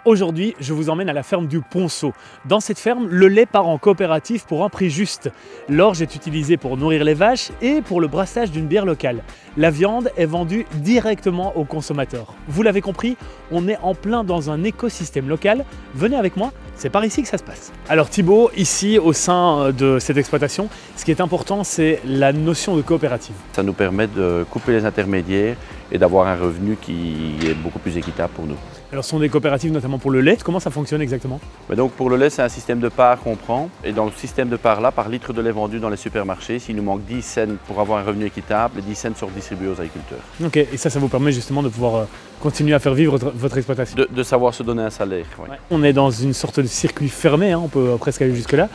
Aujourd'hui, je vous emmène à la ferme du Ponceau. Dans cette ferme, le lait part en coopérative pour un prix juste. L'orge est utilisée pour nourrir les vaches et pour le brassage d'une bière locale. La viande est vendue directement aux consommateurs. Vous l'avez compris, on est en plein dans un écosystème local. Venez avec moi, c'est par ici que ça se passe. Alors Thibaut, ici au sein de cette exploitation, ce qui est important, c'est la notion de coopérative. Ça nous permet de couper les intermédiaires et d'avoir un revenu qui est beaucoup plus équitable pour nous. Alors ce sont des coopératives notamment pour le lait. Comment ça fonctionne exactement? Mais donc pour le lait, c'est un système de parts qu'on prend. Et dans le système de parts-là, par litre de lait vendu dans les supermarchés, s'il nous manque 10 cents pour avoir un revenu équitable, les 10 cents sont distribués aux agriculteurs. Ok, et ça vous permet justement de pouvoir continuer à faire vivre votre exploitation. De savoir se donner un salaire. Oui. Ouais. On est dans une sorte de circuit fermé, on peut presque aller jusque-là.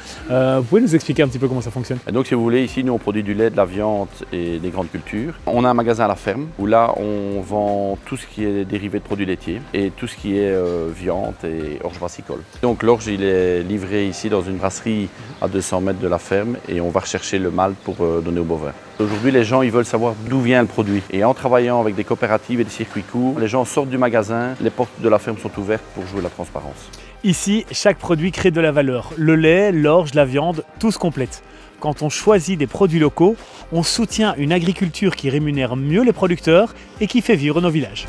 Vous pouvez nous expliquer un petit peu comment ça fonctionne? Et donc si vous voulez, ici nous on produit du lait, de la viande et des grandes cultures. On a un magasin à la ferme où là on vend tout ce qui est dérivé de produits laitiers et tout ce qui est viande et orge brassicole. Donc l'orge il est livré ici dans une brasserie à 200 mètres de la ferme et on va rechercher le malt pour donner aux bovins. Aujourd'hui les gens ils veulent savoir d'où vient le produit et en travaillant avec des coopératives et des circuits courts, les gens sortent du magasin, les portes de la ferme sont ouvertes pour jouer la transparence. Ici, chaque produit crée de la valeur. Le lait, l'orge, la viande, tout se complète. Quand on choisit des produits locaux, on soutient une agriculture qui rémunère mieux les producteurs et qui fait vivre nos villages.